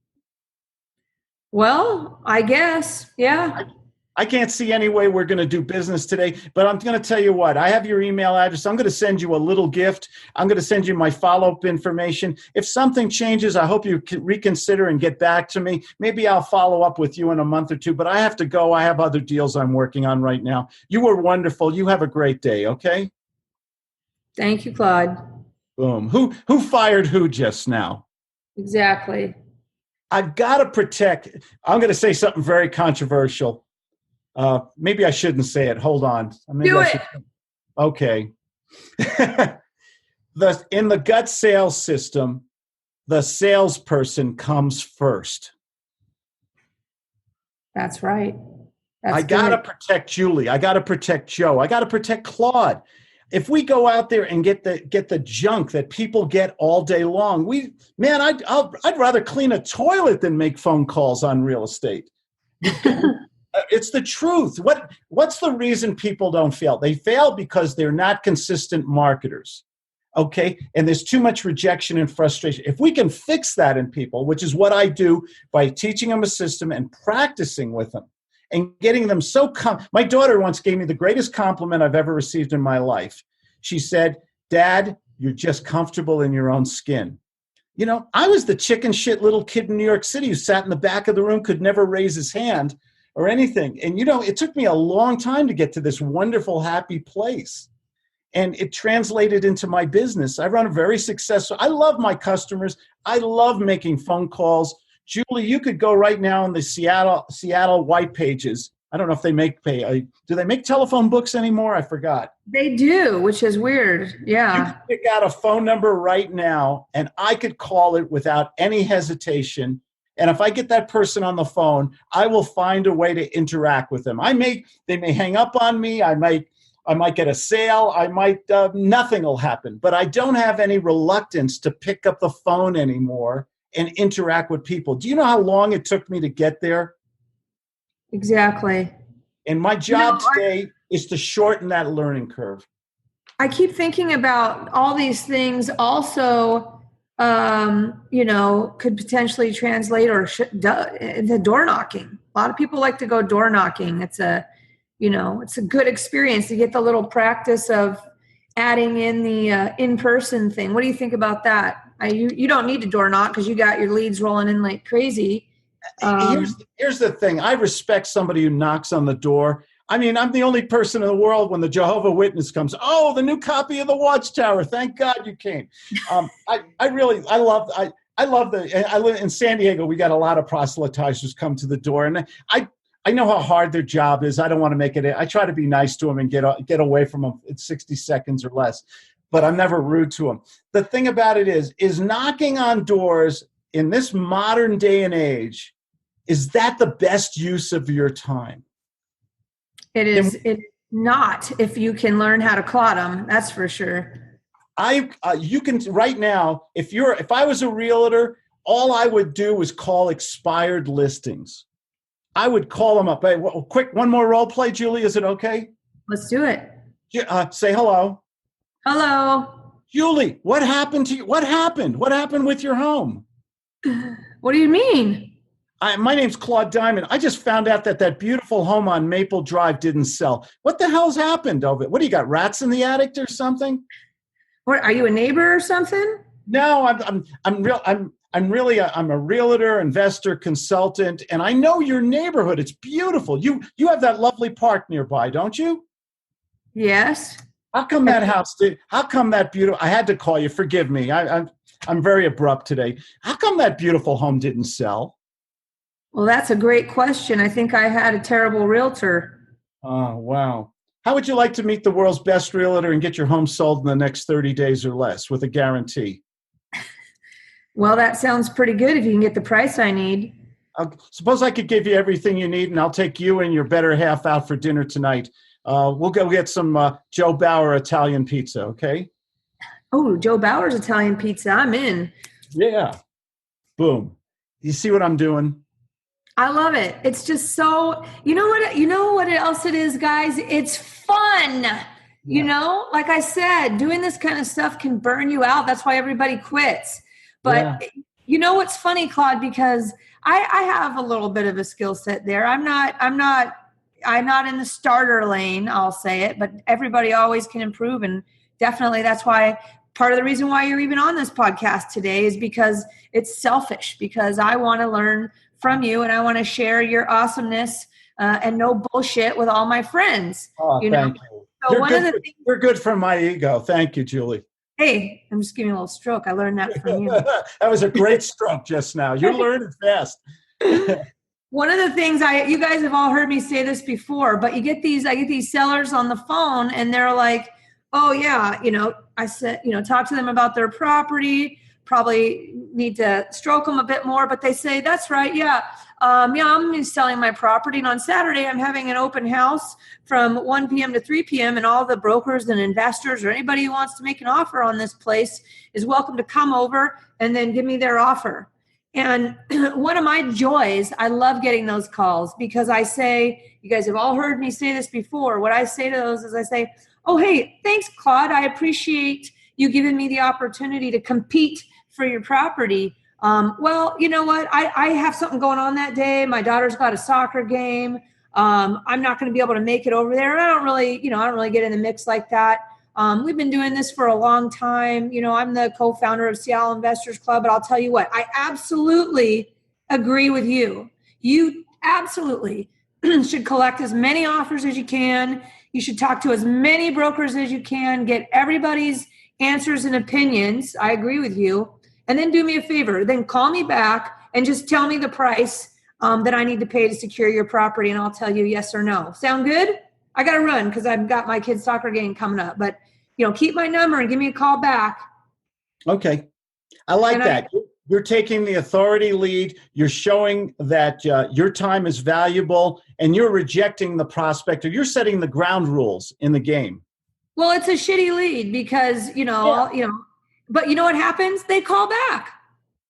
Well, I guess, yeah. I can't see any way we're going to do business today, but I'm going to tell you what. I have your email address. I'm going to send you a little gift. I'm going to send you my follow-up information. If something changes, I hope you can reconsider and get back to me. Maybe I'll follow up with you in a month or two, but I have to go. I have other deals I'm working on right now. You were wonderful. You have a great day, okay? Thank you, Claude. Boom. Who fired who just now? Exactly. I've got to protect. I'm going to say something very controversial. Maybe I shouldn't say it. Hold on. Do it. Okay. In the gut sales system, the salesperson comes first. That's right. I got to protect Julie. I got to protect Joe. I got to protect Claude. If we go out there and get the junk that people get all day long, I'd rather clean a toilet than make phone calls on real estate. It's the truth. What's the reason people don't fail? They fail because they're not consistent marketers. Okay. And there's too much rejection and frustration. If we can fix that in people, which is what I do by teaching them a system and practicing with them and getting them my daughter once gave me the greatest compliment I've ever received in my life. She said, "Dad, you're just comfortable in your own skin." You know, I was the chicken shit little kid in New York City who sat in the back of the room, could never raise his hand or anything. And, it took me a long time to get to this wonderful, happy place. And it translated into my business. I run a very successful, I love my customers. I love making phone calls. Julie, you could go right now in the Seattle white pages. I don't know if they do they make telephone books anymore? I forgot. They do, which is weird. Yeah. You can pick out a phone number right now and I could call it without any hesitation. And if I get that person on the phone, I will find a way to interact with them. They may hang up on me. I might get a sale. Nothing will happen. But I don't have any reluctance to pick up the phone anymore and interact with people. Do you know how long it took me to get there? Exactly. And my job today is to shorten that learning curve. I keep thinking about all these things also, could potentially translate into door knocking. A lot of people like to go door knocking. It's a good experience to get the little practice of adding in the in-person thing. What do you think about that? You don't need to door knock because you got your leads rolling in like crazy. Here's the thing. I respect somebody who knocks on the door. I mean, I'm the only person in the world when the Jehovah Witness comes. Oh, the new copy of the Watchtower. Thank God you came. I live in San Diego. We got a lot of proselytizers come to the door, and I know how hard their job is. I don't want to make it. I try to be nice to them and get away from them in 60 seconds or less, but I'm never rude to them. The thing about it is knocking on doors in this modern day and age, is that the best use of your time? It is. It's not if you can learn how to clod them. That's for sure. You can right now. If I was a realtor, all I would do was call expired listings. I would call them up. Hey, quick, one more role play, Julie. Is it okay? Let's do it. Say hello. Hello. Julie, what happened to you? What happened? What happened with your home? What do you mean? My name's Claude Diamond. I just found out that beautiful home on Maple Drive didn't sell. What the hell's happened over it? What do you got? Rats in the attic or something? What, are you a neighbor or something? No, I'm a realtor, investor, consultant, and I know your neighborhood. It's beautiful. You have that lovely park nearby, don't you? Yes. How come that beautiful? I had to call you. Forgive me. I'm very abrupt today. How come that beautiful home didn't sell? Well, that's a great question. I think I had a terrible realtor. Oh, wow. How would you like to meet the world's best realtor and get your home sold in the next 30 days or less with a guarantee? Well, that sounds pretty good if you can get the price I need. Suppose I could give you everything you need, and I'll take you and your better half out for dinner tonight. We'll go get some Joe Bauer Italian pizza, okay? Oh, Joe Bauer's Italian pizza. I'm in. Yeah. Boom. You see what I'm doing? I love it. It's just so, you know what else it is, guys? It's fun. Yeah. You know, like I said, doing this kind of stuff can burn you out. That's why everybody quits. But You know what's funny, Claude, because I have a little bit of a skill set there. I'm not I'm not in the starter lane, I'll say it, but everybody always can improve. And definitely that's why part of the reason why you're even on this podcast today is because it's selfish, because I want to learn from you and I want to share your awesomeness and no bullshit with all my friends. Oh, thank you. So you're good for my ego. Thank you, Julie. Hey, I'm just giving you a little stroke. I learned that from you. That was a great stroke just now. You're learning fast. One of the things you guys have all heard me say this before, but I get these sellers on the phone and they're like, oh yeah, I said, talk to them about their property, probably need to stroke them a bit more, but they say, that's right. Yeah. I'm selling my property. And on Saturday, I'm having an open house from 1 p.m. to 3 p.m. And all the brokers and investors or anybody who wants to make an offer on this place is welcome to come over and then give me their offer. And one of my joys, I love getting those calls because I say, you guys have all heard me say this before. What I say to those is I say, oh, hey, thanks, Claude. I appreciate you giving me the opportunity to compete for your property. Well, you know what? I have something going on that day. My daughter's got a soccer game. I'm not going to be able to make it over there. I don't really get in the mix like that. We've been doing this for a long time. I'm the co-founder of Seattle Investors Club, but I'll tell you what, I absolutely agree with you. You absolutely should collect as many offers as you can. You should talk to as many brokers as you can, get everybody's answers and opinions. I agree with you. And then do me a favor, then call me back and just tell me the price that I need to pay to secure your property, and I'll tell you yes or no. Sound good? I got to run because I've got my kid's soccer game coming up. But, keep my number and give me a call back. Okay. I like that. You're taking the authority lead. You're showing that your time is valuable, and you're rejecting the prospect, or you're setting the ground rules in the game. Well, it's a shitty lead because, but you know what happens? They call back.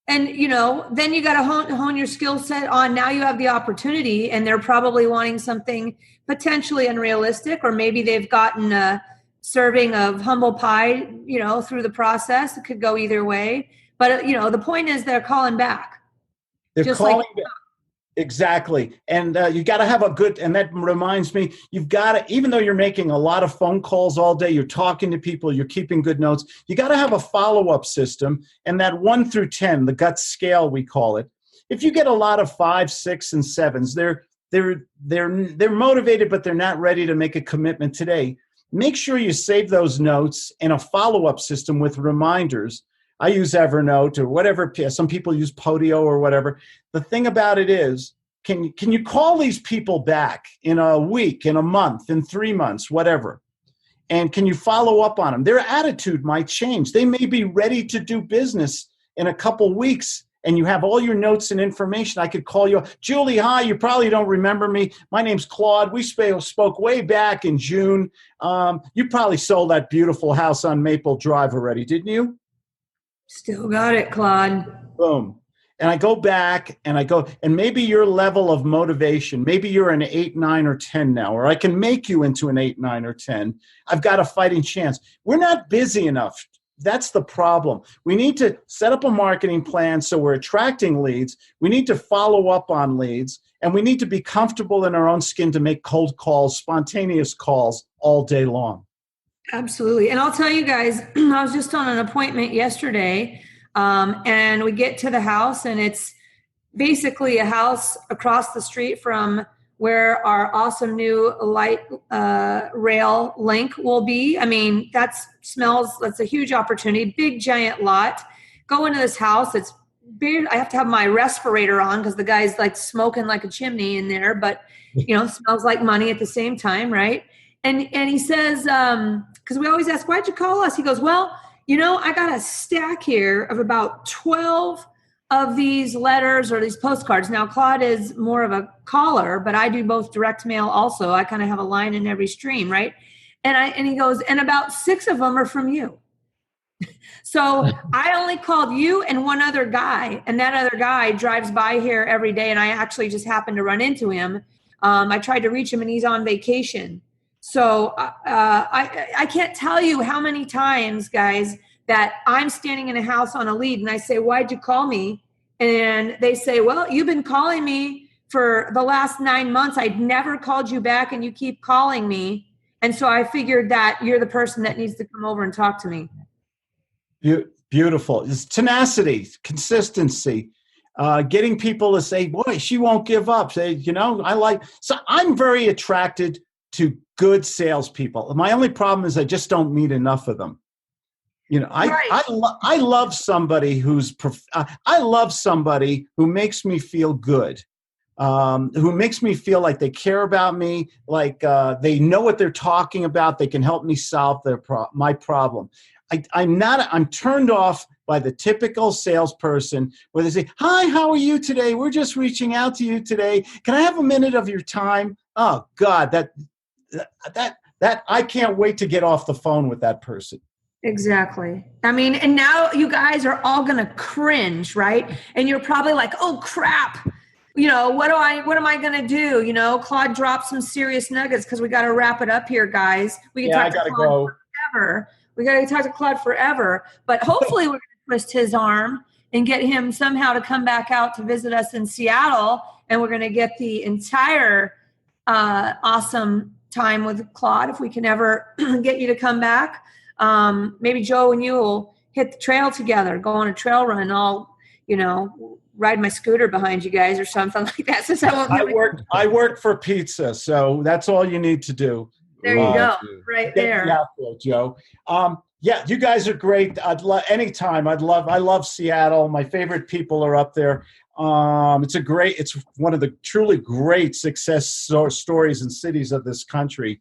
And, then you got to hone your skill set on, now you have the opportunity, and they're probably wanting something potentially unrealistic, or maybe they've gotten a serving of humble pie, through the process. It could go either way. But, the point is they're calling back. They're calling back. Exactly. And you got to have and that reminds me, you've got to, even though you're making a lot of phone calls all day, you're talking to people, you're keeping good notes, you got to have a follow-up system. And that 1 through 10, the gut scale, we call it. If you get a lot of 5, 6, and 7s, they're motivated, but they're not ready to make a commitment today. Make sure you save those notes in a follow-up system with reminders. I use Evernote or whatever. Some people use Podio or whatever. The thing about it is, can you call these people back in a week, in a month, in 3 months, whatever? And can you follow up on them? Their attitude might change. They may be ready to do business in a couple weeks, and you have all your notes and information. I could call you. Julie, hi. You probably don't remember me. My name's Claude. We spoke way back in June. You probably sold that beautiful house on Maple Drive already, didn't you? Still got it, Claude. Boom. And I go back and maybe your level of motivation, maybe you're an 8, 9, or 10 now, or I can make you into an 8, 9, or 10. I've got a fighting chance. We're not busy enough. That's the problem. We need to set up a marketing plan so we're attracting leads. We need to follow up on leads, and we need to be comfortable in our own skin to make cold calls, spontaneous calls all day long. Absolutely. And I'll tell you guys, I was just on an appointment yesterday, and we get to the house, and it's basically a house across the street from where our awesome new light rail link will be. I mean, that's a huge opportunity, big giant lot. Go into this house. It's big. I have to have my respirator on because the guy's like smoking like a chimney in there, but smells like money at the same time, right? And he says, because we always ask, why'd you call us? He goes, well, I got a stack here of about 12 of these letters or these postcards. Now, Claude is more of a caller, but I do both direct mail also. I kind of have a line in every stream, right? And he goes, and about 6 of them are from you. So I only called you and one other guy, and that other guy drives by here every day, and I actually just happened to run into him. I tried to reach him, and he's on vacation. So I can't tell you how many times, guys, that I'm standing in a house on a lead and I say, why'd you call me? And they say, well, you've been calling me for the last 9 months, I'd never called you back and you keep calling me. And so I figured that you're the person that needs to come over and talk to me. Beautiful. It's tenacity, consistency, getting people to say, boy, she won't give up. Say, so I'm very attracted to good salespeople. My only problem is I just don't meet enough of them. I love somebody I love somebody who makes me feel good, who makes me feel like they care about me, like they know what they're talking about. They can help me solve my problem. I'm turned off by the typical salesperson where they say, "Hi, how are you today? We're just reaching out to you today. Can I have a minute of your time?" Oh God, that I can't wait to get off the phone with that person. Exactly. I mean, and now you guys are all going to cringe, right? And you're probably like, "Oh crap. What am I going to do?" Claude dropped some serious nuggets because we got to wrap it up here, guys. We can talk to Claude forever. We got to talk to Claude forever, but hopefully we're going to twist his arm and get him somehow to come back out to visit us in Seattle. And we're going to get the entire awesome time with Claude if we can ever get you to come back. Maybe Joe and you will hit the trail together, go on a trail run. I'll, ride my scooter behind you guys or something like that. Since I work for pizza, so that's all you need to do. There you go, right there. Get me out there, Joe. Yeah, you guys are great. Anytime. I love Seattle. My favorite people are up there. It's one of the truly great success stories and cities of this country.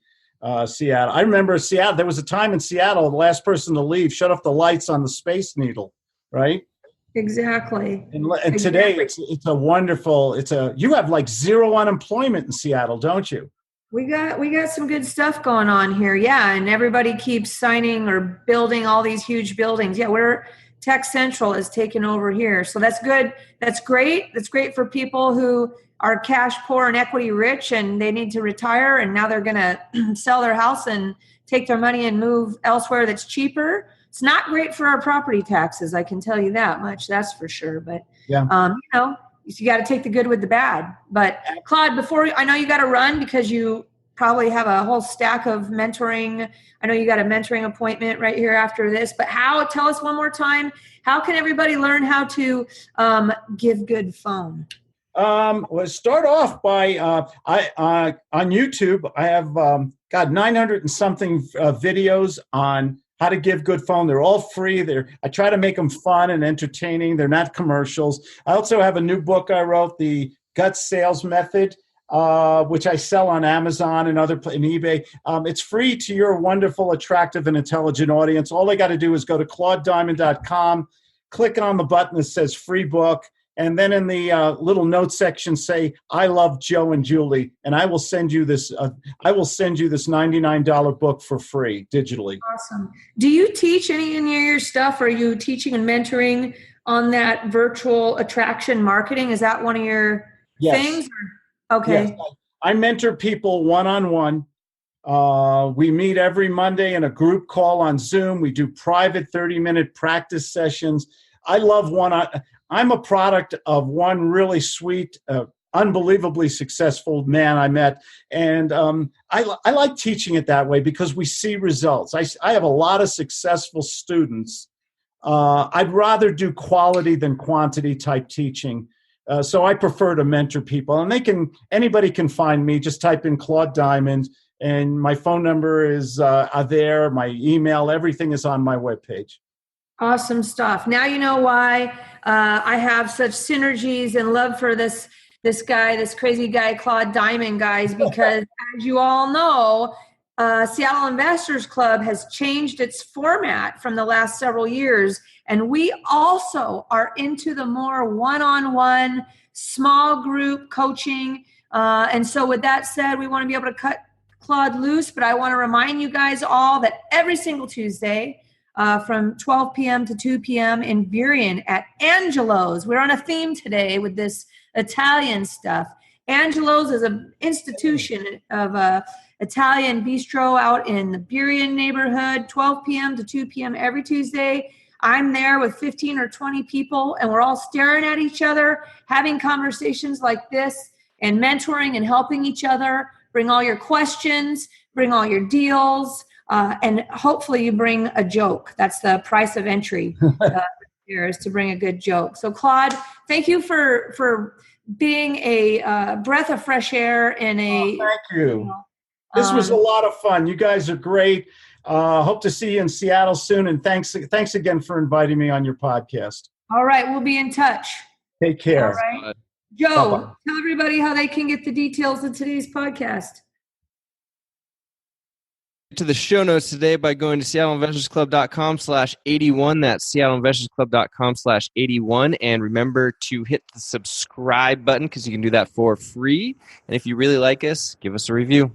Seattle. I remember Seattle. There was a time in Seattle, the last person to leave shut off the lights on the Space Needle, right? Exactly. And today it's a wonderful. You have like zero unemployment in Seattle, don't you? We got some good stuff going on here. Yeah, and everybody keeps signing or building all these huge buildings. Yeah, we're Tech Central is taking over here. So that's good. That's great. That's great for people who are cash poor and equity rich and they need to retire and now they're going to sell their house and take their money and move elsewhere that's cheaper. It's not great for our property taxes. I can tell you that much. That's for sure. But, yeah. You got to take the good with the bad. But Claude, I know you got to run because you probably have a whole stack of mentoring. I know you got a mentoring appointment right here after this, but tell us one more time, how can everybody learn how to give good phone? Well, start off by on YouTube. I have got 900 and something videos on how to give good phone. They're all free. I try to make them fun and entertaining. They're not commercials. I also have a new book I wrote, the G.U.T.S Sales Method, which I sell on Amazon and in eBay. It's free to your wonderful, attractive, and intelligent audience. All they got to do is go to ClaudeDiamond.com, click on the button that says free book, and then in the little note section say, "I love Joe and Julie," and I will send you this. I will send you this $99 book for free digitally. Awesome. Do you teach any of your stuff? Are you teaching and mentoring on that virtual attraction marketing? Is that one of your things? Okay. Yes. I mentor people one-on-one. We meet every Monday in a group call on Zoom. We do private 30-minute practice sessions. I love I'm a product of one really sweet, unbelievably successful man I met. And I like teaching it that way because we see results. I have a lot of successful students. I'd rather do quality than quantity type teaching. So I prefer to mentor people. And anybody can find me. Just type in Claude Diamond. And my phone number is there. My email, everything is on my webpage. Awesome stuff. Now you know why I have such synergies and love for this crazy guy, Claude Diamond, guys, because as you all know, Seattle Investors Club has changed its format from the last several years. And we also are into the more one-on-one, small group coaching. And so with that said, we want to be able to cut Claude loose, but I want to remind you guys all that every single Tuesday, from 12 p.m. to 2 p.m. in Burien at Angelo's. We're on a theme today with this Italian stuff. Angelo's is an institution of Italian bistro out in the Burien neighborhood, 12 p.m. to 2 p.m. every Tuesday. I'm there with 15 or 20 people, and we're all staring at each other, having conversations like this. and mentoring and helping each other. Bring all your questions, bring all your deals, and hopefully you bring a joke. That's the price of entry here, is to bring a good joke. So Claude, thank you for being a breath of fresh air in a... thank you. This was a lot of fun. You guys are great. Hope to see you in Seattle soon. And thanks again for inviting me on your podcast. All right. We'll be in touch. Take care. All right. Joe, bye-bye. Tell everybody how they can get the details of today's podcast. To the show notes today by going to seattleinvestorsclub.com/81. That's seattleinvestorsclub.com/81. And remember to hit the subscribe button because you can do that for free. And if you really like us, give us a review.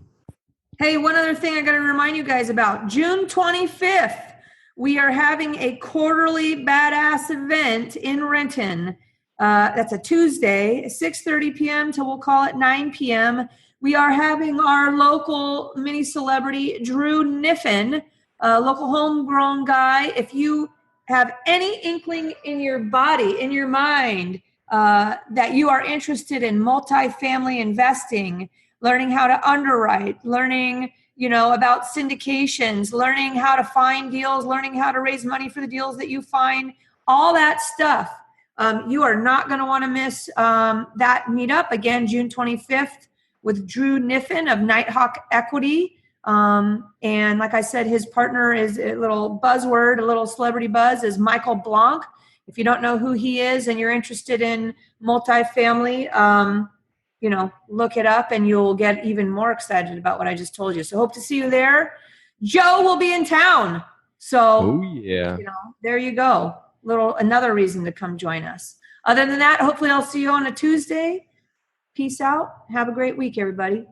Hey, one other thing I got to remind you guys about. June 25th, we are having a quarterly badass event in Renton. That's a Tuesday, 6:30 p.m. till we'll call it 9 p.m. We are having our local mini celebrity, Drew Niffin, a local homegrown guy. If you have any inkling in your body, in your mind, that you are interested in multifamily investing, learning how to underwrite, learning, about syndications, learning how to find deals, learning how to raise money for the deals that you find, all that stuff. You are not going to want to miss that meetup. Again, June 25th with Drew Niffin of Nighthawk Equity. And like I said, his partner is a little buzzword, a little celebrity buzz, is Michael Blanc. If you don't know who he is and you're interested in multifamily, look it up and you'll get even more excited about what I just told you. So hope to see you there. Joe will be in town. So, there you go. Another reason to come join us. Other than that, hopefully I'll see you on a Tuesday. Peace out. Have a great week, everybody.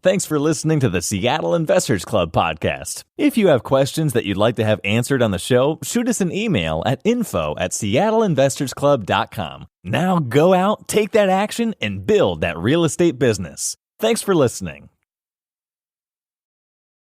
Thanks for listening to the Seattle Investors Club podcast. If you have questions that you'd like to have answered on the show, shoot us an email at info@seattleinvestorsclub.com. Now go out, take that action, and build that real estate business. Thanks for listening.